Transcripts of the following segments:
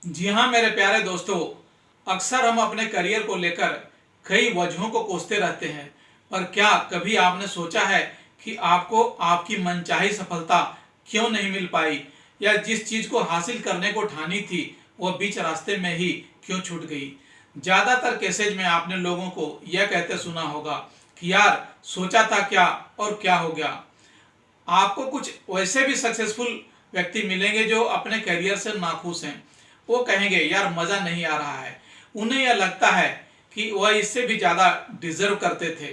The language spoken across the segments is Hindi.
जी हाँ मेरे प्यारे दोस्तों, अक्सर हम अपने करियर को लेकर कई वजहों को कोसते रहते हैं। पर क्या कभी आपने सोचा है कि आपको आपकी मनचाही सफलता क्यों नहीं मिल पाई, या जिस चीज को हासिल करने को ठानी थी वह बीच रास्ते में ही क्यों छूट गई। ज्यादातर केसेज में आपने लोगों को यह कहते सुना होगा कि यार सोचा था क्या और क्या हो गया। आपको कुछ वैसे भी सक्सेसफुल व्यक्ति मिलेंगे जो अपने करियर से नाखुश हैं। वो कहेंगे यार मज़ा नहीं आ रहा है। उन्हें यह लगता है कि वह इससे भी ज़्यादा डिजर्व करते थे।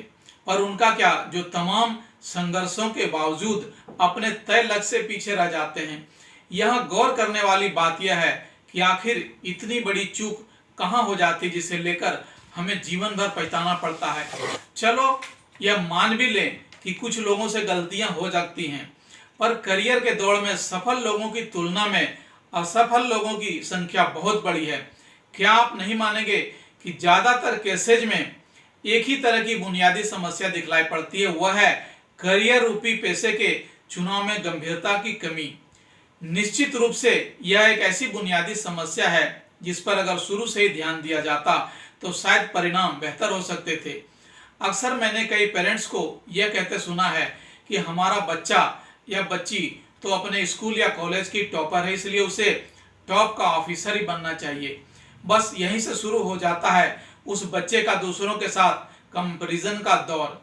पर उनका क्या, जो तमाम संघर्षों के बावजूद अपने तय लक्ष्य से पीछे रह जाते हैं। यह गौर करने वाली बात यह है कि आखिर इतनी बड़ी चूक कहाँ हो जाती जिसे लेकर हमें जीवन भर पछताना पड़ता है। चलो यह मान भी लें कि कुछ लोगों से गलतियां हो जाती हैं, पर करियर के दौड़ में सफल लोगों की तुलना में असफल लोगों की संख्या बहुत बड़ी है। क्या आप नहीं मानेंगे कि ज़्यादातर केसेज में एक ही तरह की बुनियादी समस्या दिखलाई पड़ती है, वह है करियर रूपी पेशे के चुनाव में गंभीरता की कमी। निश्चित रूप से यह एक ऐसी बुनियादी समस्या है जिस पर अगर शुरू से ही ध्यान दिया जाता तो शायद परिणाम बेहतर हो सकते थे। अक्सर मैंने कई पेरेंट्स को यह कहते सुना है कि हमारा बच्चा या बच्ची तो अपने स्कूल या कॉलेज की टॉपर है, इसलिए उसे टॉप का ऑफिसर ही बनना चाहिए। बस यहीं से शुरू हो जाता है उस बच्चे का दूसरों के साथ कंपैरिजन का दौर।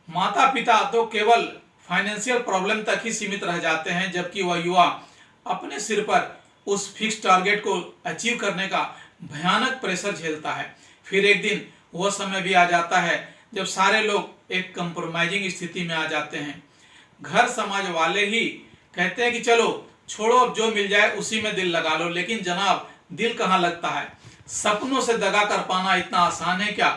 माता पिता तो केवल फाइनेंशियल प्रॉब्लम तक ही सीमित रह जाते हैं, जबकि वह युवा अपने सिर पर उस फिक्स टारगेट को अचीव करने का भयानक प्रेशर झेलता है। फिर एक दिन वह समय भी आ जाता है जब सारे लोग एक कंप्रोमाइजिंग स्थिति में आ जाते हैं। घर समाज वाले ही कहते हैं कि चलो छोड़ो, अब जो मिल जाए उसी में दिल लगा लो। लेकिन जनाब, दिल कहाँ लगता है। सपनों से दगा कर पाना इतना आसान है क्या?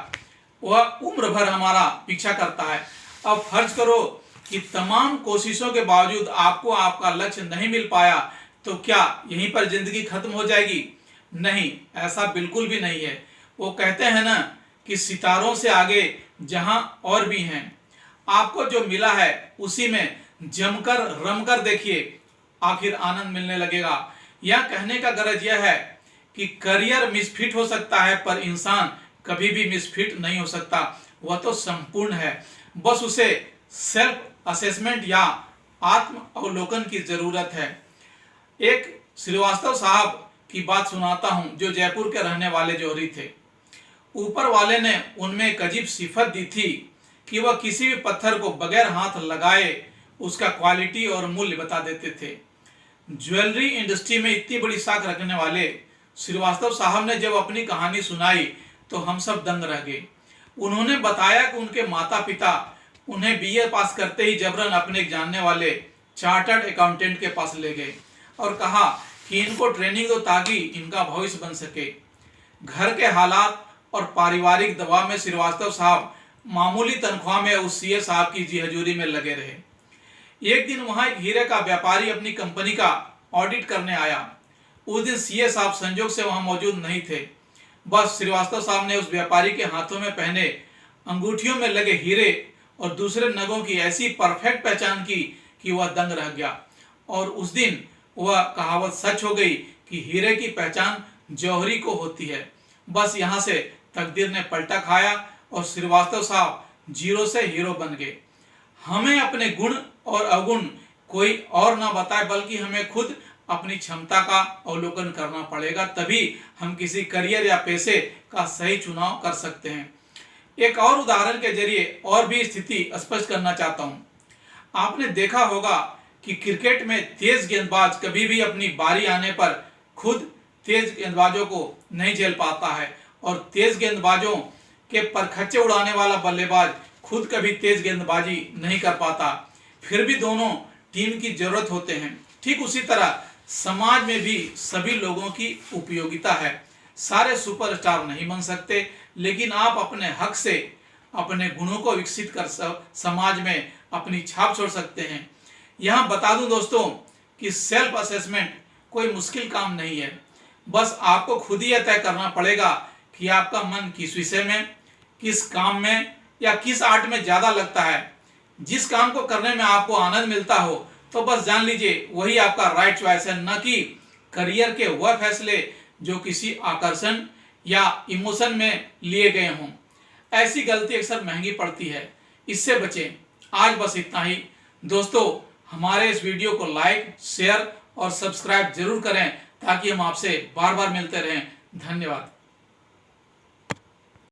वह उम्र भर हमारा पीछा करता है। अब फर्ज करो कि तमाम कोशिशों के बावजूद आपको आपका लक्ष्य नहीं मिल पाया, तो क्या यहीं पर जिंदगी खत्म हो जाएगी? नहीं, ऐसा बिल्कुल भी नहीं है। वो कहते हैं ना कि सितारों से आगे जहां और भी हैं। आपको जो मिला है उसी में जमकर रमकर देखिए, आखिर आनंद मिलने लगेगा। यह कहने का गरज यह है कि करियर मिसफिट हो सकता है, पर इंसान कभी भी मिसफिट नहीं हो सकता। वह तो संपूर्ण है। बस उसे सेल्फ असेसमेंट या आत्म अवलोकन की जरूरत है। एक श्रीवास्तव साहब की बात सुनाता हूं, जो जयपुर के रहने वाले जौहरी थे। ऊपर वाले ने उनमें एक अजीब सिफत दी थी कि वह किसी भी पत्थर को बगैर हाथ लगाए उसका क्वालिटी और मूल्य बता देते थे। ज्वेलरी इंडस्ट्री में इतनी बड़ी साख रखने वाले श्रीवास्तव साहब ने जब अपनी कहानी सुनाई तो हम सब दंग रह गए। उन्होंने बताया कि उनके माता पिता उन्हें बीए पास करते ही जबरन अपने एक जानने वाले चार्टर्ड अकाउंटेंट के पास ले गए और कहा कि इनको ट्रेनिंग दो ताकि इनका भविष्य बन सके। घर के हालात और पारिवारिक दबाव में श्रीवास्तव साहब मामूली तनख्वाह में उस सीए साहब की जी हजूरी में लगे रहे। एक दिन वहां एक हीरे का व्यापारी अपनी कंपनी का ऑडिट करने आया। उस दिन सीए साहब संजोग से वहां मौजूद नहीं थे। बस श्रीवास्तव साहब ने उस व्यापारी के हाथों में पहने अंगूठियों में लगे हीरे और दूसरे नगों की ऐसी परफेक्ट पहचान की कि वह दंग रह गया। और उस दिन वह कहावत सच हो गई कि हीरे की पहचान जौहरी को होती है। बस यहाँ से तकदीर ने पलटा खाया और श्रीवास्तव साहब जीरो से हीरो बन गए। हमें अपने गुण और अवगुण कोई और ना बताए, बल्कि हमें खुद अपनी क्षमता का अवलोकन करना पड़ेगा, तभी हम किसी करियर या पेशे का सही चुनाव कर सकते हैं। एक और उदाहरण के जरिए और भी स्थिति स्पष्ट करना चाहता हूँ। आपने देखा होगा कि क्रिकेट में तेज गेंदबाज कभी भी अपनी बारी आने पर खुद तेज गेंदबाजों को नहीं झेल पाता है, और तेज गेंदबाजों के परखच्चे उड़ाने वाला बल्लेबाज खुद कभी तेज गेंदबाजी नहीं कर पाता। फिर भी दोनों टीम की जरूरत होते हैं। ठीक उसी तरह समाज में भी सभी लोगों की उपयोगिता है। सारे सुपरस्टार नहीं बन सकते, लेकिन आप अपने हक से अपने गुणों को विकसित कर समाज में अपनी छाप छोड़ सकते हैं। यहाँ बता दूं दोस्तों कि सेल्फ असेसमेंट कोई मुश्किल काम नहीं है। बस आपको खुद ही यह तय करना पड़ेगा कि आपका मन किस विषय में, किस काम में या किस आर्ट में ज़्यादा लगता है। जिस काम को करने में आपको आनंद मिलता हो तो बस जान लीजिए वही आपका राइट चॉइस है, न कि करियर के वह फैसले जो किसी आकर्षण या इमोशन में लिए गए हों। ऐसी गलती अक्सर महंगी पड़ती है, इससे बचें। आज बस इतना ही दोस्तों। हमारे इस वीडियो को लाइक, शेयर और सब्सक्राइब जरूर करें ताकि हम आपसे बार बार मिलते रहें। धन्यवाद।